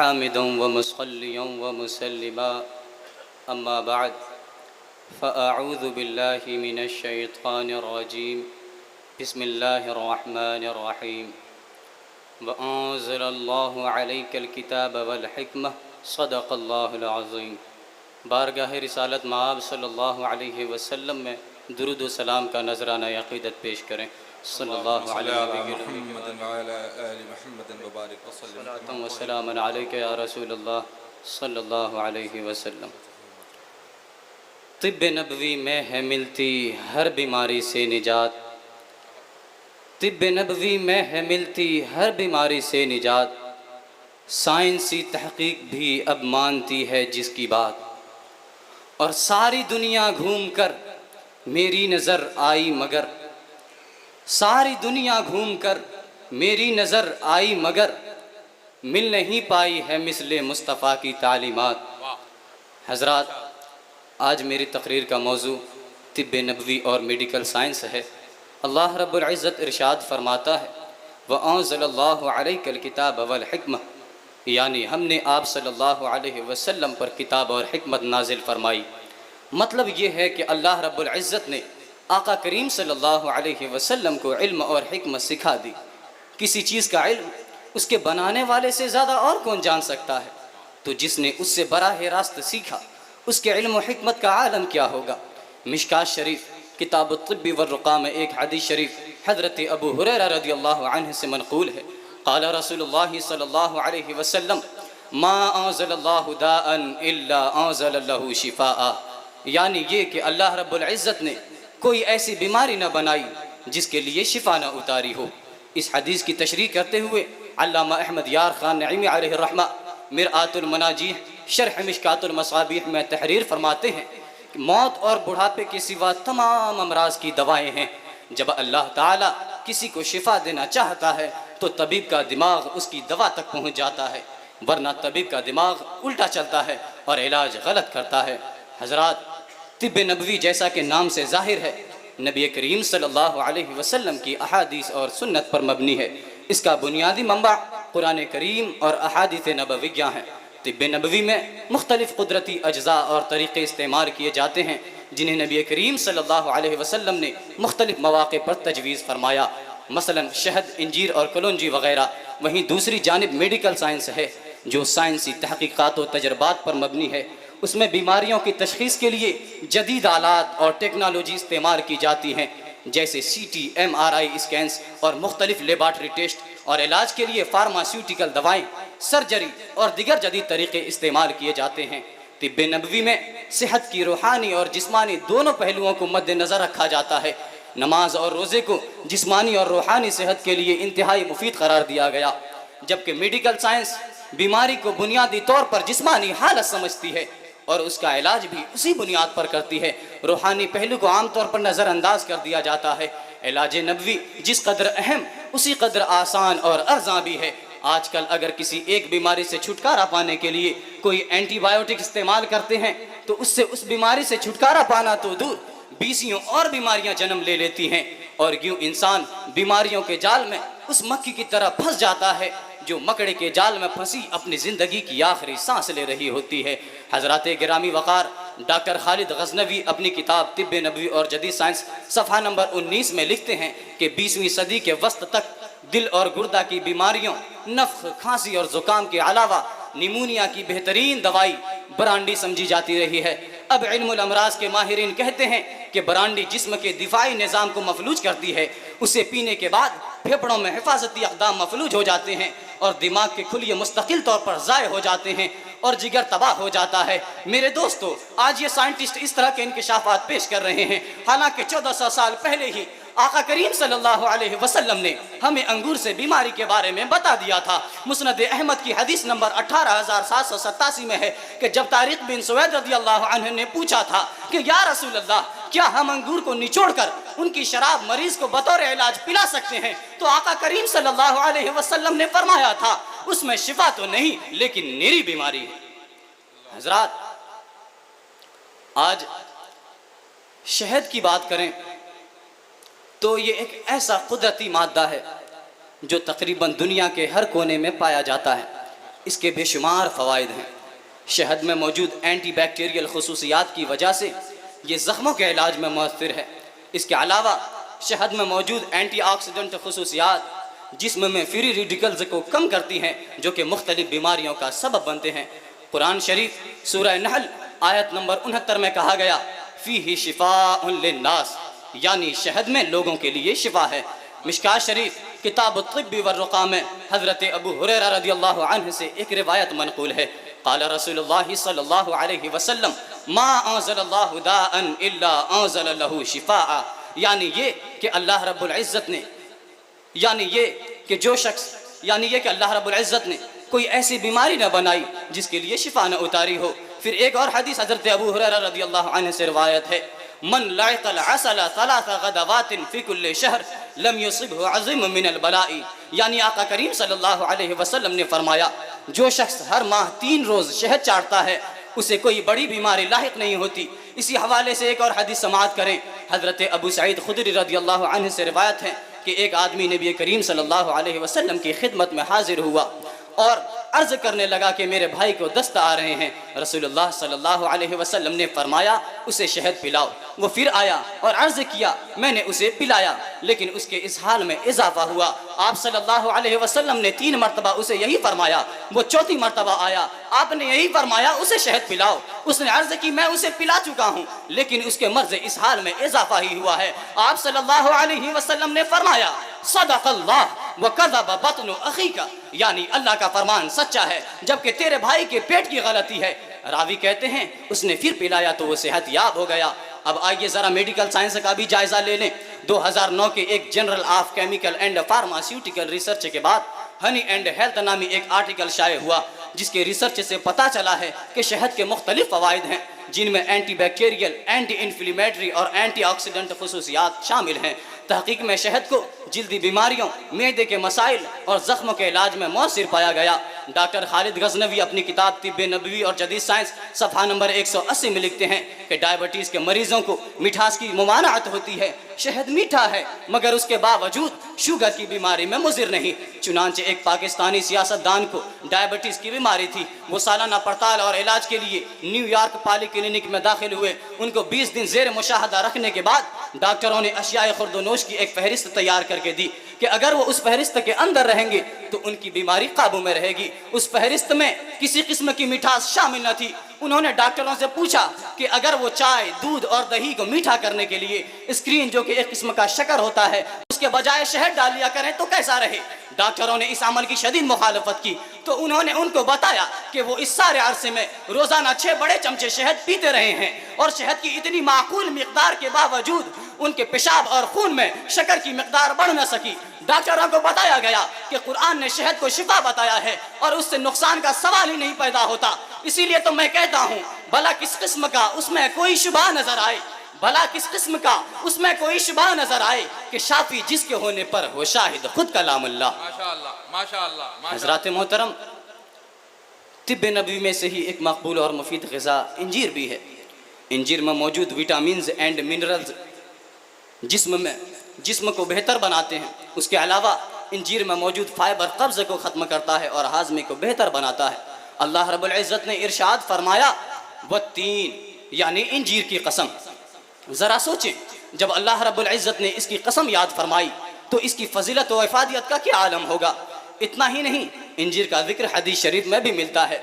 حامدا ومصليا ومسلما أما بعد فأعوذ بالله من الشيطان الرجيم بسم الله الرحمن الرحيم وأنزل الله عليك الكتاب والحكمة صدق الله العظيم۔ بارگاہ رسالت مآب صلی اللہ علیہ وسلم میں درود و سلام کا نذرانہ عقیدت پیش کریں۔ صلی اللہ علیہ وسلم وسلام علیک یا رسول اللہ صلی اللہ علیہ وسلم۔ طب نبوی میں ہے ملتی ہر بیماری سے نجات، طب نبوی میں ہے ملتی ہر بیماری سے نجات، سائنسی تحقیق بھی اب مانتی ہے جس کی بات، اور ساری دنیا گھوم کر میری نظر آئی مگر، ساری دنیا گھوم کر میری نظر آئی مگر، مل نہیں پائی ہے مثل مصطفیٰ کی تعلیمات۔ حضرات، آج میری تقریر کا موضوع طب نبوی اور میڈیکل سائنس ہے۔ اللہ رب العزت ارشاد فرماتا ہے وَأَنزَلَ اللَّهُ عَلَيْكَ الْكِتَابَ وَالْحِكْمَةَ، یعنی ہم نے آپ صلی اللہ علیہ وسلم پر کتاب اور حکمت نازل فرمائی۔ مطلب یہ ہے کہ اللہ رب العزت نے آقا کریم صلی اللہ علیہ وسلم کو علم اور حکمت سکھا دی۔ کسی چیز کا علم اس کے بنانے والے سے زیادہ اور کون جان سکتا ہے؟ تو جس نے اس سے براہ راست سیکھا، اس کے علم و حکمت کا عالم کیا ہوگا۔ مشکات شریف کتاب الطب والرقاء میں ایک حدیث شریف حضرت ابو ہریرہ رضی اللہ عنہ سے منقول ہے، قال رسول اللہ صلی اللہ علیہ وسلم ما انزل اللہ داء الا انزل له شفاء، یعنی یہ کہ اللہ رب العزت نے کوئی ایسی بیماری نہ بنائی جس کے لیے شفا نہ اتاری ہو۔ اس حدیث کی تشریح کرتے ہوئے علامہ احمد یار خان نعیمی علیہ الرحمہ مرآت المناجیح شرح مشکات المصابیح میں تحریر فرماتے ہیں کہ موت اور بڑھاپے کے سوا تمام امراض کی دوائیں ہیں۔ جب اللہ تعالیٰ کسی کو شفا دینا چاہتا ہے تو طبیب کا دماغ اس کی دوا تک پہنچ جاتا ہے، ورنہ طبیب کا دماغ الٹا چلتا ہے اور علاج غلط کرتا ہے۔ حضرات، طب نبوی جیسا کہ نام سے ظاہر ہے نبی کریم صلی اللہ علیہ وسلم کی احادیث اور سنت پر مبنی ہے۔ اس کا بنیادی منبع قرآن کریم اور احادیث نبویہ ہیں۔ طب نبوی میں مختلف قدرتی اجزاء اور طریقے استعمال کیے جاتے ہیں جنہیں نبی کریم صلی اللہ علیہ وسلم نے مختلف مواقع پر تجویز فرمایا، مثلا شہد، انجیر اور کلونجی وغیرہ۔ وہیں دوسری جانب میڈیکل سائنس ہے جو سائنسی تحقیقات و تجربات پر مبنی ہے۔ اس میں بیماریوں کی تشخیص کے لیے جدید آلات اور ٹیکنالوجی استعمال کی جاتی ہیں، جیسے سی ٹی، ایم آر آئی اسکینز اور مختلف لیبارٹری ٹیسٹ، اور علاج کے لیے فارماسیوٹیکل دوائیں، سرجری اور دیگر جدید طریقے استعمال کیے جاتے ہیں۔ طب نبوی میں صحت کی روحانی اور جسمانی دونوں پہلوؤں کو مد نظر رکھا جاتا ہے۔ نماز اور روزے کو جسمانی اور روحانی صحت کے لیے انتہائی مفید قرار دیا گیا، جبکہ میڈیکل سائنس بیماری کو بنیادی طور پر جسمانی حالت سمجھتی ہے اور اس کا علاج بھی اسی بنیاد پر کرتی ہے۔ روحانی پہلو کو عام طور پر نظر انداز کر دیا جاتا ہے۔ علاج نبوی جس قدر اہم اسی قدر آسان اور ارزاں بھی ہے۔ آج کل اگر کسی ایک بیماری سے چھٹکارا پانے کے لیے کوئی اینٹی بائیوٹک استعمال کرتے ہیں تو اس سے اس بیماری سے چھٹکارا پانا تو دور، بیسیوں اور بیماریاں جنم لے لیتی ہیں، اور یوں انسان بیماریوں کے جال میں اس مکھی کی طرح پھنس جاتا ہے جو مکڑے کے جال میں پھنسی اپنی زندگی کی آخری سانس لے رہی ہوتی ہے۔ حضرات گرامی وقار، ڈاکٹر خالد غزنوی اپنی کتاب طب نبوی اور جدید سائنس صفحہ نمبر 19 میں لکھتے ہیں کہ 20ویں صدی کے وسط تک دل اور گردہ کی بیماریوں، نفخ، کھانسی اور زکام کے علاوہ نیمونیا کی بہترین دوائی برانڈی سمجھی جاتی رہی ہے۔ اب علم الامراض کے ماہرین کہتے ہیں کہ برانڈی جسم کے دفاعی نظام کو مفلوج کرتی ہے۔ اسے پینے کے بعد پھیپھڑوں میں حفاظتی اقدام مفلوج ہو جاتے ہیں اور دماغ کے خلیے مستقل طور پر ضائع ہو جاتے ہیں اور جگر تباہ ہو جاتا ہے۔ میرے دوستو، آج یہ سائنٹسٹ اس طرح کے انکشافات پیش کر رہے ہیں، حالانکہ 1400 سال پہلے ہی آقا کریم صلی اللہ علیہ وسلم نے ہمیں انگور سے بیماری کے بارے میں بتا دیا تھا۔ مسند احمد کی حدیث نمبر 18787 میں ہے کہ جب طارق بن سوید رضی اللہ عنہ نے پوچھا تھا کہ یا رسول اللہ، کیا ہم انگور کو نچوڑ کر ان کی شراب مریض کو بطور علاج پلا سکتے ہیں؟ تو آقا کریم صلی اللہ علیہ وسلم نے فرمایا تھا اس میں شفا تو نہیں لیکن نیری بیماری ہے۔ حضرات، آج شہد کی بات کریں تو یہ ایک ایسا قدرتی مادہ ہے جو تقریباً دنیا کے ہر کونے میں پایا جاتا ہے۔ اس کے بے شمار فوائد ہیں۔ شہد میں موجود اینٹی بیکٹیریل خصوصیات کی وجہ سے یہ زخموں کے علاج میں مؤثر ہے۔ اس کے علاوہ شہد میں موجود اینٹی آکسیڈنٹ خصوصیات جسم میں فری ریڈیکلز کو کم کرتی ہیں جو کہ مختلف بیماریوں کا سبب بنتے ہیں۔ قرآن شریف سورہ نحل آیت نمبر 69 میں کہا گیا فیہ شفاء للناس، یعنی شہد میں لوگوں کے لیے شفا ہے۔ مشکات شریف کتاب الطب والرقاء میں حضرت ابو ہریرہ رضی اللہ عنہ سے ایک روایت منقول ہے، قال رسول اللہ صلی اللہ علیہ وسلم ما انزل اللہ داء الا انزل له شفاء، یعنی یہ کہ اللہ رب العزت نے اللہ رب العزت نے کوئی ایسی بیماری نہ بنائی جس کے لیے شفا نہ اتاری ہو۔ پھر ایک اور حدیث حضرت ابو ہریرہ رضی اللہ عنہ سے روایت ہے من لعق العسل 3 غدوات فی کل شہر لم یصبہ عظیم من البلاء، یعنی آقا کریم صلی اللہ علیہ وسلم نے فرمایا جو شخص ہر ماہ 3 روز شہد چاٹتا ہے اسے کوئی بڑی بیماری لاحق نہیں ہوتی۔ اسی حوالے سے ایک اور حدیث سماعت کریں، حضرت ابو سعید خدری رضی اللہ عنہ سے روایت ہے کہ ایک آدمی نبی کریم صلی اللہ علیہ وسلم کی خدمت میں حاضر ہوا اور عرض کرنے لگا کہ میرے بھائی کو دست آ رہے ہیں۔ رسول اللہ صلی اللہ علیہ وسلم نے فرمایا اسے شہد پلاؤ۔ وہ پھر آیا اور عرض کیا، میں نے اسے پلایا لیکن اس کے اسہال میں اضافہ ہوا۔ آپ صلی اللہ علیہ وسلم نے 3 مرتبہ اسے یہی فرمایا۔ وہ 4تھی مرتبہ آیا، آپ نے یہی فرمایا اسے شہد پلاؤ۔ اس نے عرض کی میں اسے پلا چکا ہوں لیکن اس کے مرض اسہال میں اضافہ ہی ہوا ہے۔ آپ صلی اللہ علیہ وسلم نے فرمایا صدق اللہ وکذب بطن اخیک، یعنی اللہ کا فرمان سچا ہے جبکہ تیرے بھائی کے پیٹ کی غلطی ہے۔ راوی کہتے ہیں اس نے پھر پلایا تو وہ صحت یاب ہو گیا۔ اب آئیے ذرا میڈیکل سائنس کا بھی جائزہ لے لیں۔ 2009 کے ایک general of chemical and pharmaceutical research کے بعد ہنی اینڈ ہیلتھ نامی ایک آرٹیکل شائع ہوا جس کے ریسرچ سے پتہ چلا ہے کہ شہد کے مختلف فوائد ہیں جن میں اینٹی بیکٹیریل، اینٹی انفلیمیٹری اور اینٹی آکسیڈنٹ خصوصیات شامل ہیں۔ تحقیق میں شہد کو جلدی بیماریوں، معدے کے مسائل اور زخموں کے علاج میں مؤثر پایا گیا۔ ڈاکٹر خالد غزنوی اپنی کتاب طب نبوی اور جدید سائنس صفحہ نمبر 180 میں لکھتے ہیں کہ ڈائبٹیز کے مریضوں کو مٹھاس کی ممانعت ہوتی ہے۔ شہد میٹھا ہے مگر اس کے باوجود شوگر کی بیماری میں مضر نہیں۔ چنانچہ ایک پاکستانی سیاستدان کو ڈائبٹیز کی بیماری تھی۔ وہ سالانہ پڑتال اور علاج کے لیے نیو یارک پالی کلینک میں داخل ہوئے۔ ان کو 20 دن زیر مشاہدہ رکھنے کے بعد ڈاکٹروں نے اشیاء خورد و نوش کی ایک فہرست تیار کر کے دی کہ اگر وہ اس فہرست کے اندر رہیں گے تو ان کی بیماری قابو میں رہے گی۔ اس فہرست میں کسی قسم کی مٹھاس شامل نہ تھی۔ انہوں نے ڈاکٹروں سے پوچھا کہ اگر وہ چائے، دودھ اور دہی کو میٹھا کرنے کے لیے اسکرین جو کہ ایک قسم کا شکر ہوتا ہے اس کے بجائے شہد ڈال لیا کریں تو کیسا رہے؟ ڈاکٹروں نے اس عمل کی شدید مخالفت کی تو انہوں نے ان کو بتایا کہ وہ اس سارے عرصے میں روزانہ 6 بڑے چمچے شہد پیتے رہے ہیں اور شہد کی اتنی معقول مقدار کے باوجود ان کے پیشاب اور خون میں شکر کی مقدار بڑھ نہ سکی۔ ڈاکٹروں کو بتایا گیا کہ قرآن نے شہد کو شفا بتایا ہے اور اس سے نقصان کا سوال ہی نہیں پیدا ہوتا۔ اسی لیے تو میں کہتا ہوں بھلا کس قسم کا اس میں کوئی شبہ نظر آئے، بھلا کس قسم کا اس میں کوئی شبہ نظر آئے کہ شافی جس کے ہونے پر ہو شاہد خود کلام اللہ۔ ماشاءاللہ ماشاءاللہ۔ حضرات محترم، طب نبوی میں سے ہی ایک مقبول اور مفید غذا انجیر بھی ہے۔ انجیر میں موجود وٹامنز اینڈ منرلز جسم کو بہتر بناتے ہیں۔ اس کے علاوہ انجیر میں موجود فائبر قبض کو ختم کرتا ہے اور ہاضمے کو بہتر بناتا ہے۔ اللہ رب العزت نے ارشاد فرمایا والتین، یعنی انجیر کی قسم۔ ذرا سوچیں جب اللہ رب العزت نے اس کی قسم یاد فرمائی تو اس کی فضیلت و افادیت کا کیا عالم ہوگا۔ اتنا ہی نہیں، انجیر کا ذکر حدیث شریف میں بھی ملتا ہے۔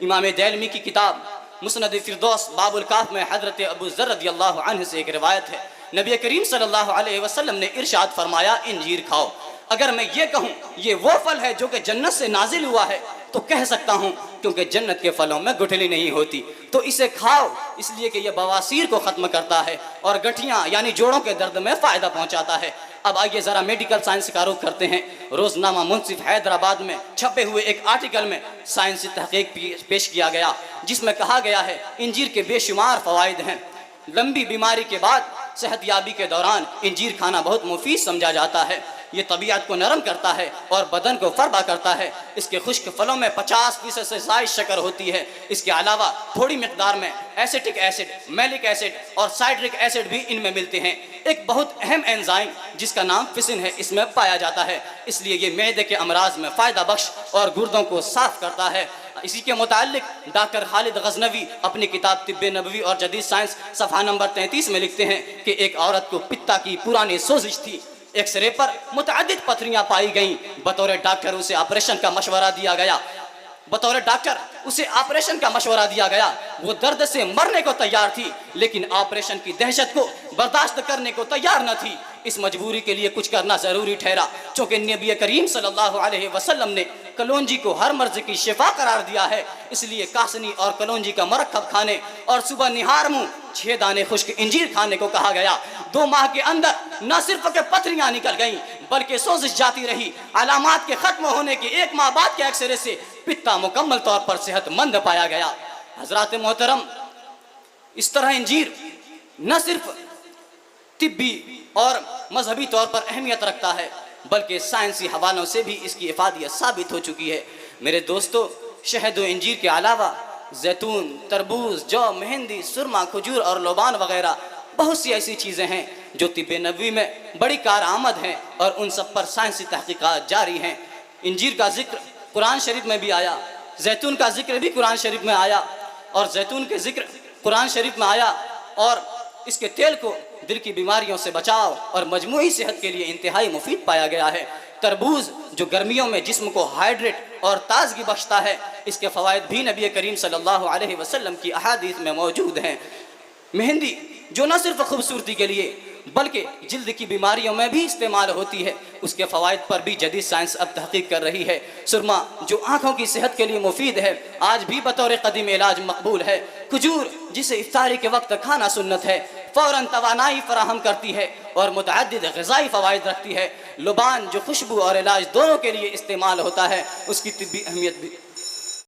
امام دیلمی کی کتاب مسند فردوس باب الکاف میں حضرت ابو ذر رضی اللہ عنہ سے ایک روایت ہے، نبی کریم صلی اللہ علیہ وسلم نے ارشاد فرمایا انجیر کھاؤ۔ اگر میں یہ کہوں یہ وہ پھل ہے جو کہ جنت سے نازل ہوا ہے تو کہہ سکتا ہوں کیونکہ جنت کے پھلوں میں گٹھلی نہیں ہوتی، تو اسے کھاؤ اس لیے کہ یہ بواسیر کو ختم کرتا ہے اور گٹھیاں یعنی جوڑوں کے درد میں فائدہ پہنچاتا ہے۔ اب آئیے ذرا میڈیکل سائنس کا رخ کرتے ہیں۔ روزنامہ منصف حیدرآباد میں چھپے ہوئے ایک آرٹیکل میں سائنسی تحقیق پیش کیا گیا جس میں کہا گیا ہے انجیر کے بے شمار فوائد ہیں۔ لمبی بیماری کے بعد صحت یابی کے دوران انجیر کھانا بہت مفید سمجھا جاتا ہے۔ یہ طبیعت کو نرم کرتا ہے اور بدن کو فربا کرتا ہے۔ اس کے خشک پھلوں میں 50% سے زائد شکر ہوتی ہے۔ اس کے علاوہ تھوڑی مقدار میں ایسیٹک ایسڈ، میلک ایسڈ اور سائٹرک ایسڈ بھی ان میں ملتے ہیں۔ ایک بہت اہم انزائم جس کا نام فسن ہے اس میں پایا جاتا ہے، اس لیے یہ معدے کے امراض میں فائدہ بخش اور گردوں کو صاف کرتا ہے۔ اسی کے متعلق ڈاکٹر خالد غزنوی اپنی کتاب طب نبوی اور جدید سائنس صفحہ نمبر 33 میں لکھتے ہیں کہ ایک عورت کو پتا کی پرانی سوزش تھی، ایکس رے پر متعدد پتھریاں پائی گئیں۔ بطور ڈاکٹر اسے آپریشن کا مشورہ دیا گیا، وہ درد سے مرنے کو تیار تھی، لیکن آپریشن کی دہشت کو برداشت کرنے کو تیار نہ تھی۔ اس مجبوری کے لیے کچھ کرنا ضروری ٹھہرا، چونکہ نبی کریم صلی اللہ علیہ وسلم نے کلونجی کو ہر مرض کی شفا قرار دیا ہے، اس لیے کاسنی اور کلونجی کا مرکب کھانے اور صبح نہار منہ 6 دانے خشک انجیر کھانے کو کہا گیا۔ 2 ماہ کے اندر نہ صرف کہ پتھریاں نکل گئیں بلکہ سوزش جاتی رہی۔ علامات کے ختم ہونے کے 1 ماہ بعد کے ایکس رے سے پتا مکمل طور پر صحت مند پایا گیا۔ حضرات محترم، اس طرح انجیر نہ صرف طبی اور مذہبی طور پر اہمیت رکھتا ہے بلکہ سائنسی حوالوں سے بھی اس کی افادیت ثابت ہو چکی ہے۔ میرے دوستو، شہد و انجیر کے علاوہ زیتون، تربوز، جو، مہندی، سرما، کھجور اور لوبان وغیرہ بہت سی ایسی چیزیں ہیں جو طب نبوی میں بڑی کارآمد ہیں اور ان سب پر سائنسی تحقیقات جاری ہیں۔ انجیر کا ذکر قرآن شریف میں بھی آیا، زیتون کا ذکر بھی قرآن شریف میں آیا، اور زیتون کے ذکر قرآن شریف میں آیا، اور اس کے تیل کو دل کی بیماریوں سے بچاؤ اور مجموعی صحت کے لیے انتہائی مفید پایا گیا ہے۔ تربوز جو گرمیوں میں جسم کو ہائیڈریٹ اور تازگی بخشتا ہے، اس کے فوائد بھی نبی کریم صلی اللہ علیہ وسلم کی احادیث میں موجود ہیں۔ مہندی جو نہ صرف خوبصورتی کے لیے بلکہ جلد کی بیماریوں میں بھی استعمال ہوتی ہے، اس کے فوائد پر بھی جدید سائنس اب تحقیق کر رہی ہے۔ سرما جو آنکھوں کی صحت کے لیے مفید ہے، آج بھی بطور قدیم علاج مقبول ہے۔ کھجور جسے افطاری کے وقت کھانا سنت ہے، فوراً توانائی فراہم کرتی ہے اور متعدد غذائی فوائد رکھتی ہے۔ لبان جو خوشبو اور علاج دونوں کے لیے استعمال ہوتا ہے، اس کی طبی اہمیت بھی